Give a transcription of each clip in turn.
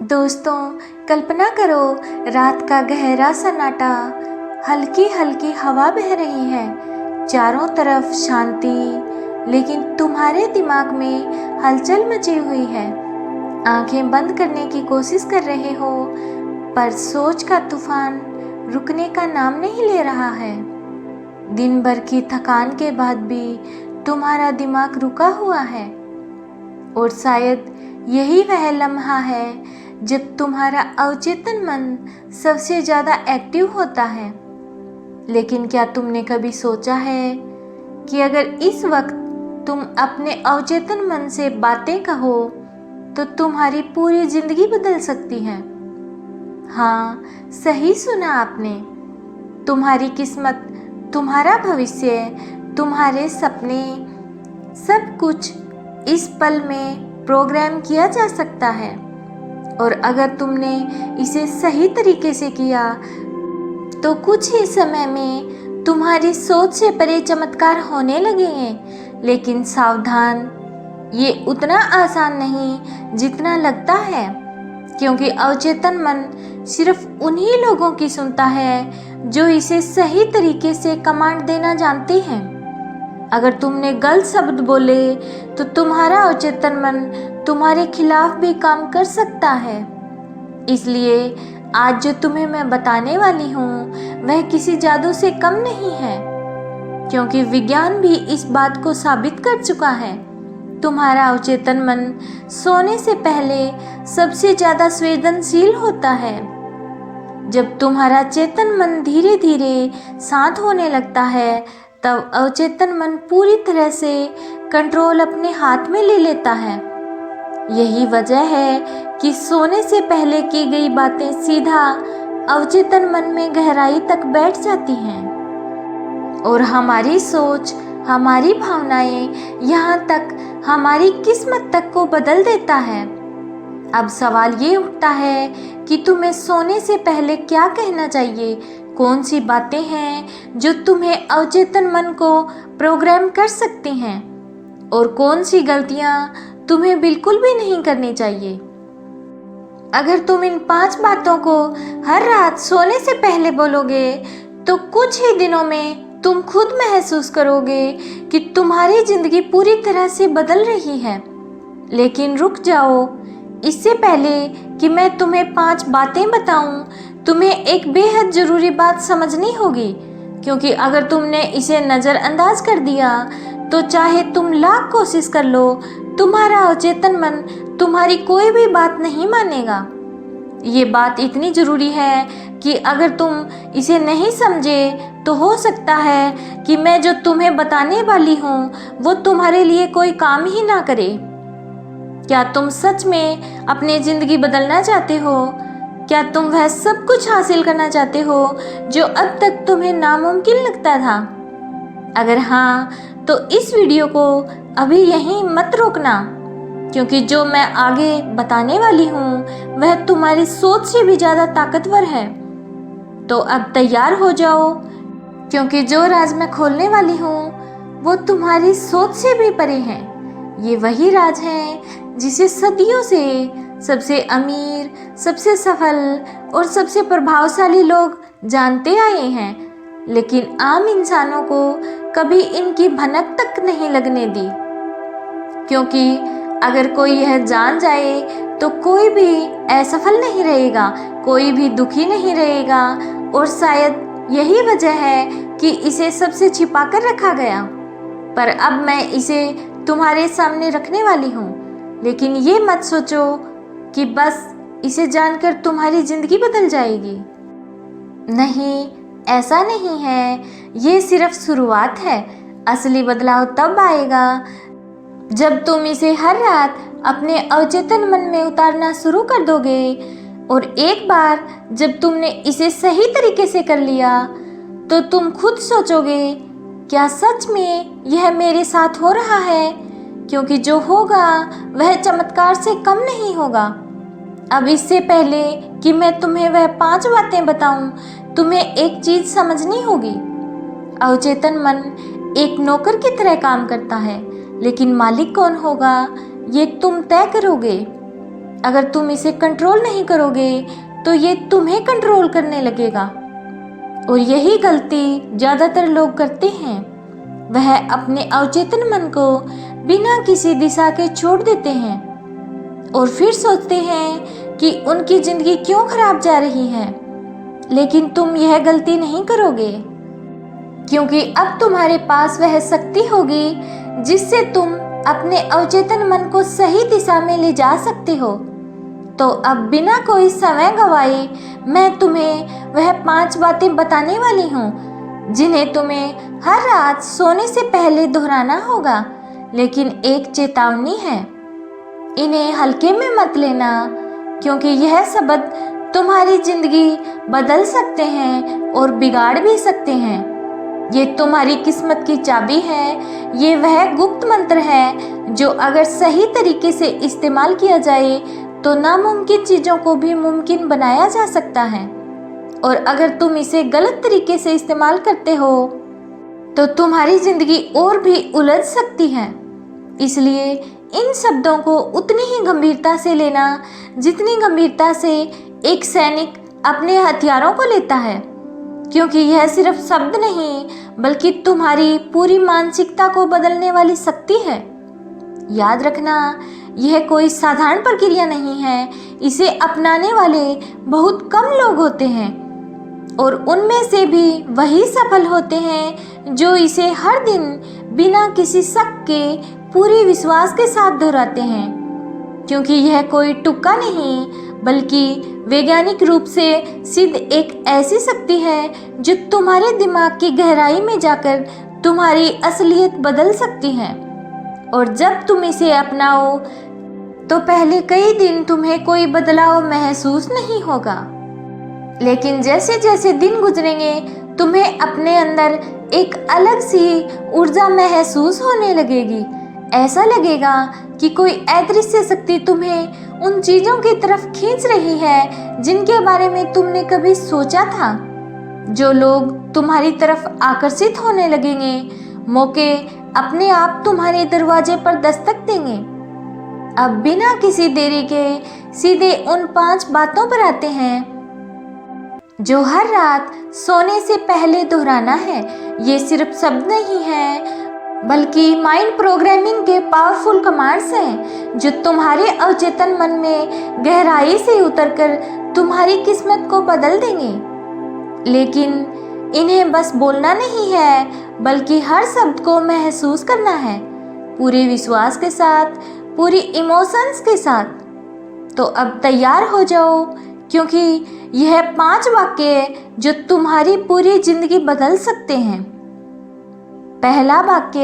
दोस्तों, कल्पना करो, रात का गहरा सन्नाटा, हल्की हल्की हवा बह रही है, चारों तरफ शांति, लेकिन तुम्हारे दिमाग में हलचल मची हुई है। आंखें बंद करने की कोशिश कर रहे हो, पर सोच का तूफान रुकने का नाम नहीं ले रहा है। दिन भर की थकान के बाद भी तुम्हारा दिमाग रुका हुआ है, और शायद यही वह लम्हा है जब तुम्हारा अवचेतन मन सबसे ज़्यादा एक्टिव होता है। लेकिन क्या तुमने कभी सोचा है कि अगर इस वक्त तुम अपने अवचेतन मन से बातें कहो तो तुम्हारी पूरी ज़िंदगी बदल सकती है। हाँ, सही सुना आपने। तुम्हारी किस्मत, तुम्हारा भविष्य, तुम्हारे सपने, सब कुछ इस पल में प्रोग्राम किया जा सकता है। और अगर तुमने इसे सही तरीके से किया तो कुछ ही समय में तुम्हारी सोच से परे चमत्कार होने लगेंगे। लेकिन सावधान, ये उतना आसान नहीं जितना लगता है, क्योंकि अवचेतन मन सिर्फ उन्हीं लोगों की सुनता है जो इसे सही तरीके से कमांड देना जानते हैं। अगर तुमने गलत शब्द बोले तो तुम्हारा अवचेतन मन तुम्हारे खिलाफ भी काम कर सकता है। इसलिए आज जो तुम्हें मैं बताने वाली हूँ वह किसी जादू से कम नहीं है, क्योंकि विज्ञान भी इस बात को साबित कर चुका है। तुम्हारा अवचेतन मन सोने से पहले सबसे ज़्यादा संवेदनशील होता है। जब तुम्हारा चेतन मन धीरे धीरे शांत होने लगता है, तब अवचेतन मन पूरी तरह से कंट्रोल अपने हाथ में ले लेता है। यही वजह है कि सोने से पहले की गई बातें सीधा अवचेतन मन में गहराई तक बैठ जाती हैं, और हमारी सोच, हमारी भावनाएं, यहाँ तक हमारी किस्मत तक को बदल देता है। अब सवाल ये उठता है कि तुम्हें सोने से पहले क्या कहना चाहिए। कौन सी बातें हैं जो तुम्हें अवचेतन मन को प्रोग्राम कर सकती हैं, और कौन सी गलतियां तुम्हें बिल्कुल भी नहीं करनी चाहिए। अगर तुम इन 5 बातों को हर रात सोने से पहले बोलोगे तो कुछ ही दिनों में तुम खुद महसूस करोगे कि तुम्हारी जिंदगी पूरी तरह से बदल रही है। लेकिन रुक जाओ, इससे पहले कि मैं तुम्हें 5 बातें बताऊं, तुम्हें एक बेहद ज़रूरी बात समझनी होगी, क्योंकि अगर तुमने इसे नज़रअंदाज कर दिया तो चाहे तुम लाख कोशिश कर लो, तुम्हारा अवचेतन मन तुम्हारी कोई भी बात नहीं मानेगा। ये बात इतनी ज़रूरी है कि अगर तुम इसे नहीं समझे तो हो सकता है कि मैं जो तुम्हें बताने वाली हूँ वो तुम्हारे लिए कोई काम ही ना करे। क्या तुम सच में अपनी ज़िंदगी बदलना चाहते हो? क्या तुम वह सब कुछ हासिल करना चाहते हो जो अब तक तुम्हें नामुमकिन लगता था? अगर हाँ, तो इस वीडियो को अभी यहीं मत रोकना, क्योंकि जो मैं आगे बताने वाली हूँ वह तुम्हारी सोच से भी ज़्यादा ताकतवर है। तो अब तैयार हो जाओ, क्योंकि जो राज मैं खोलने वाली हूँ वो तुम्हारी सोच से भी परे है। ये वही राज है जिसे सदियों से सबसे अमीर, सबसे सफल और सबसे प्रभावशाली लोग जानते आए हैं, लेकिन आम इंसानों को कभी इनकी भनक तक नहीं लगने दी। क्योंकि अगर कोई यह जान जाए तो कोई भी असफल नहीं रहेगा, कोई भी दुखी नहीं रहेगा, और शायद यही वजह है कि इसे सबसे छिपा कर रखा गया। पर अब मैं इसे तुम्हारे सामने रखने वाली हूँ। लेकिन ये मत सोचो कि बस इसे जानकर तुम्हारी ज़िंदगी बदल जाएगी। नहीं, ऐसा नहीं है। ये सिर्फ शुरुआत है। असली बदलाव तब आएगा जब तुम इसे हर रात अपने अवचेतन मन में उतारना शुरू कर दोगे। और एक बार जब तुमने इसे सही तरीके से कर लिया तो तुम खुद सोचोगे, क्या सच में यह मेरे साथ हो रहा है? क्योंकि जो होगा वह चमत्कार से कम नहीं होगा। अब इससे पहले कि मैं तुम्हें वह 5 बातें बताऊं, तुम्हें एक चीज़ समझनी होगी। अवचेतन मन एक नौकर की तरह काम करता है, लेकिन मालिक कौन होगा ये तुम तय करोगे। अगर तुम इसे कंट्रोल नहीं करोगे तो ये तुम्हें कंट्रोल करने लगेगा। और यही गलती ज़्यादातर लोग करते हैं। वह अपने अवचेतन मन को बिना किसी दिशा के छोड़ देते हैं और फिर सोचते हैं कि उनकी ज़िंदगी क्यों खराब जा रही है। लेकिन तुम यह गलती नहीं करोगे, क्योंकि अब तुम्हारे पास वह शक्ति होगी जिससे तुम अपने अवचेतन मन को सही दिशा में ले जा सकते हो। तो अब बिना कोई समय गवाए मैं तुम्हें वह 5 बातें बताने वाली हूँ जिन्हें तुम्हें हर रात सोने से पहले दोहराना होगा। लेकिन एक चेतावनी है, इन्हें हल्के में मत लेना, क्योंकि यह शब्द तुम्हारी जिंदगी बदल सकते हैं और बिगाड़ भी सकते हैं। ये तुम्हारी किस्मत की चाबी है। ये वह गुप्त मंत्र है जो अगर सही तरीके से इस्तेमाल किया जाए तो नामुमकिन चीज़ों को भी मुमकिन बनाया जा सकता है। और अगर तुम इसे गलत तरीके से इस्तेमाल करते हो तो तुम्हारी ज़िंदगी और भी उलझ सकती है। इसलिए इन शब्दों को उतनी ही गंभीरता से लेना जितनी गंभीरता से एक सैनिक अपने हथियारों को लेता है, क्योंकि यह सिर्फ शब्द नहीं बल्कि तुम्हारी पूरी मानसिकता को बदलने वाली शक्ति है। याद रखना, यह कोई साधारण प्रक्रिया नहीं है। इसे अपनाने वाले बहुत कम लोग होते हैं और उनमें से भी वही सफल होते हैं जो इसे हर दिन बिना किसी शक के पूरे विश्वास के साथ दोहराते हैं। क्योंकि यह कोई तुक्का नहीं बल्कि वैज्ञानिक रूप से सिद्ध एक ऐसी शक्ति है जो तुम्हारे दिमाग की गहराई में जाकर तुम्हारी असलियत बदल सकती है। और जब तुम इसे अपनाओ तो पहले कई दिन तुम्हें कोई बदलाव महसूस नहीं होगा, लेकिन जैसे जैसे दिन गुजरेंगे तुम्हें अपने अंदर एक अलग सी ऊर्जा महसूस होने लगेगी। ऐसा लगेगा कि कोई अदृश्य शक्ति तुम्हें उन चीज़ों की तरफ खींच रही है जिनके बारे में तुमने कभी सोचा था। जो लोग तुम्हारी तरफ आकर्षित होने लगेंगे, मौके अपने आप तुम्हारे दरवाजे पर दस्तक देंगे। अब बिना किसी देरी के सीधे उन 5 बातों पर आते हैं जो हर रात सोने से पहले दोहराना है। ये सिर्फ शब्द नहीं है बल्कि माइंड प्रोग्रामिंग के पावरफुल कमांड्स हैं जो तुम्हारे अवचेतन मन में गहराई से उतरकर तुम्हारी किस्मत को बदल देंगे। लेकिन इन्हें बस बोलना नहीं है बल्कि हर शब्द को महसूस करना है, पूरे विश्वास के साथ, पूरी इमोशंस के साथ। तो अब तैयार हो जाओ, क्योंकि यह 5 वाक्य जो तुम्हारी पूरी जिंदगी बदल सकते हैं। पहला वाक्य,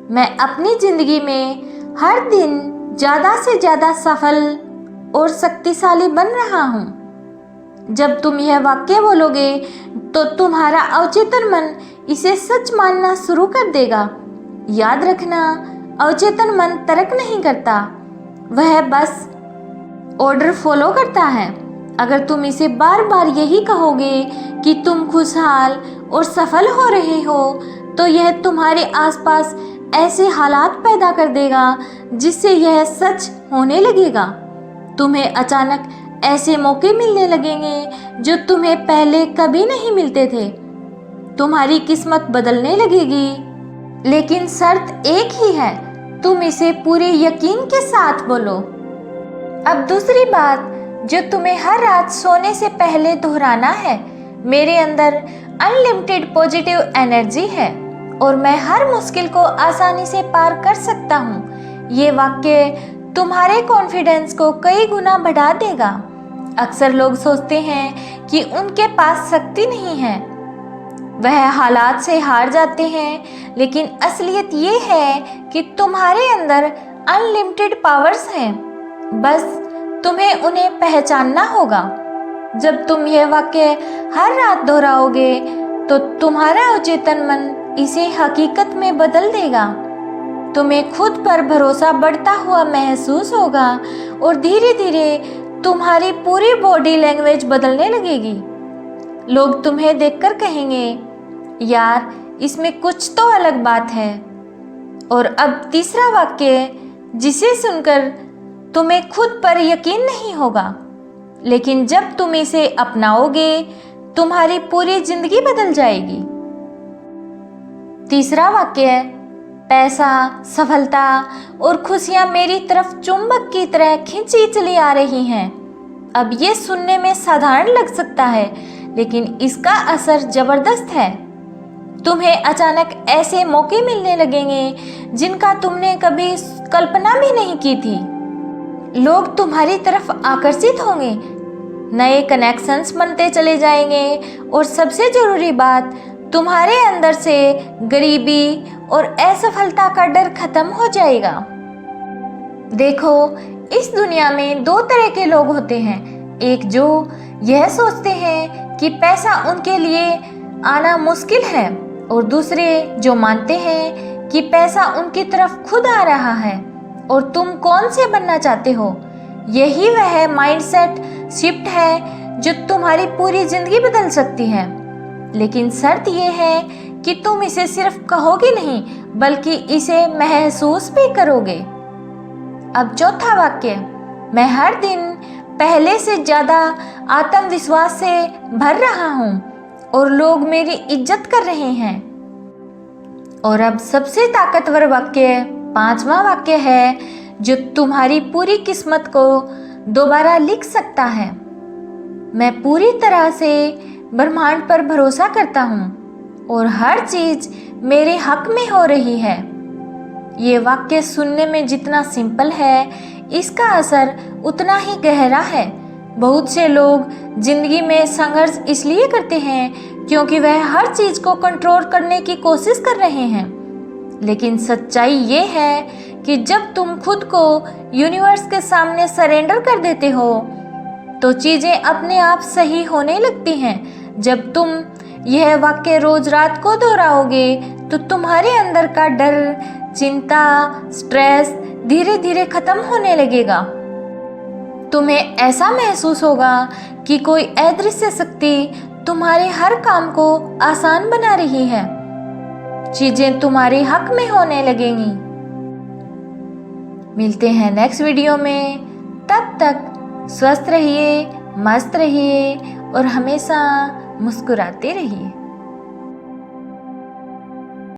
मैं अपनी जिंदगी में हर दिन ज़्यादा से ज़्यादा सफल और शक्तिशाली बन रहा हूँ। जब तुम यह वाक्य बोलोगे तो तुम्हारा अवचेतन मन इसे सच मानना शुरू कर देगा। याद रखना, अवचेतन मन तर्क नहीं करता, वह बस ऑर्डर फॉलो करता है। अगर तुम इसे बार बार यही कहोगे कि तुम खुशहाल और सफल हो रहे हो तो यह तुम्हारे आसपास ऐसे हालात पैदा कर देगा जिससे यह सच होने लगेगा। तुम्हें अचानक ऐसे मौके मिलने लगेंगे जो तुम्हें पहले कभी नहीं मिलते थे। तुम्हारी किस्मत बदलने लगेगी, लेकिन शर्त एक ही है, तुम इसे पूरे यकीन के साथ बोलो। अब दूसरी बात जो तुम्हें हर रात सोने से पहले दोहराना है, मेरे अंदर अनलिमिटेड पॉजिटिव एनर्जी है और मैं हर मुश्किल को आसानी से पार कर सकता हूँ। ये वाक्य तुम्हारे कॉन्फिडेंस को कई गुना बढ़ा देगा। अक्सर लोग सोचते हैं कि उनके पास शक्ति नहीं है, वह हालात से हार जाते हैं, लेकिन असलियत ये है कि तुम्हारे अंदर अनलिमिटेड पावर्स हैं, बस तुम्हें उन्हें पहचानना होगा। जब तुम यह वाक्य हर रात दोहराओगे तो तुम्हारा अवचेतन मन इसे हकीकत में बदल देगा। तुम्हें खुद पर भरोसा बढ़ता हुआ महसूस होगा और धीरे धीरे तुम्हारी पूरी बॉडी लैंग्वेज बदलने लगेगी। लोग तुम्हें देखकर कहेंगे, यार इसमें कुछ तो अलग बात है। और अब तीसरा वाक्य जिसे सुनकर तुम्हें खुद पर यकीन नहीं होगा, लेकिन जब तुम इसे अपनाओगे तुम्हारी पूरी जिंदगी बदल जाएगी। तीसरा वाक्य, पैसा, सफलता और खुशियां मेरी तरफ चुंबक की तरह खींची चली आ रही हैं। अब ये सुनने में साधारण लग सकता है, लेकिन इसका असर जबरदस्त है। तुम्हें अचानक ऐसे मौके मिलने लगेंगे जिनका तुमने कभी कल्पना भी नहीं की थी। लोग तुम्हारी तरफ आकर्षित होंगे, नए कनेक्शंस बनते चले जाएंगे और सबसे जरूरी बात, तुम्हारे अंदर से गरीबी और असफलता का डर खत्म हो जाएगा। देखो, इस दुनिया में दो तरह के लोग होते हैं। एक जो यह सोचते हैं कि पैसा उनके लिए आना मुश्किल है, और दूसरे जो मानते हैं कि पैसा उनकी तरफ खुद आ रहा है। और तुम कौन से बनना चाहते हो? यही वह माइंडसेट शिफ्ट है जो तुम्हारी पूरी जिंदगी बदल सकती है। लेकिन शर्त यह है कि तुम इसे सिर्फ कहोगे नहीं, बल्कि इसे महसूस भी करोगे। अब चौथा वाक्य, मैं हर दिन पहले से ज्यादा आत्मविश्वास से भर रहा हूं और लोग मेरी इज्जत कर रहे हैं। और अब सबसे ताकतवर वाक्य, पांचवा वाक्य है जो तुम्हारी पूरी किस्मत को दोबारा लिख सकता है। मैं पूरी तरह से ब्रह्मांड पर भरोसा करता हूँ और हर चीज मेरे हक में हो रही है। ये वाक्य सुनने में जितना सिंपल है, इसका असर उतना ही गहरा है। बहुत से लोग जिंदगी में संघर्ष इसलिए करते हैं क्योंकि वह हर चीज को कंट्रोल करने की कोशिश कर रहे हैं। लेकिन सच्चाई ये है कि जब तुम खुद को यूनिवर्स के सामने सरेंडर कर देते हो तो चीजें अपने आप सही होने लगती हैं। जब तुम यह वाक्य रोज रात को दोहराओगे तो तुम्हारे अंदर का डर, चिंता, स्ट्रेस धीरे धीरे खत्म होने लगेगा। तुम्हें ऐसा महसूस होगा कि कोई अदृश्य शक्ति तुम्हारे हर काम को आसान बना रही है। चीजें तुम्हारे हक में होने लगेंगी। मिलते हैं नेक्स्ट वीडियो में। तब तक स्वस्थ रहिए, मस्त रहिए और हमेशा मुस्कुराते रहिए।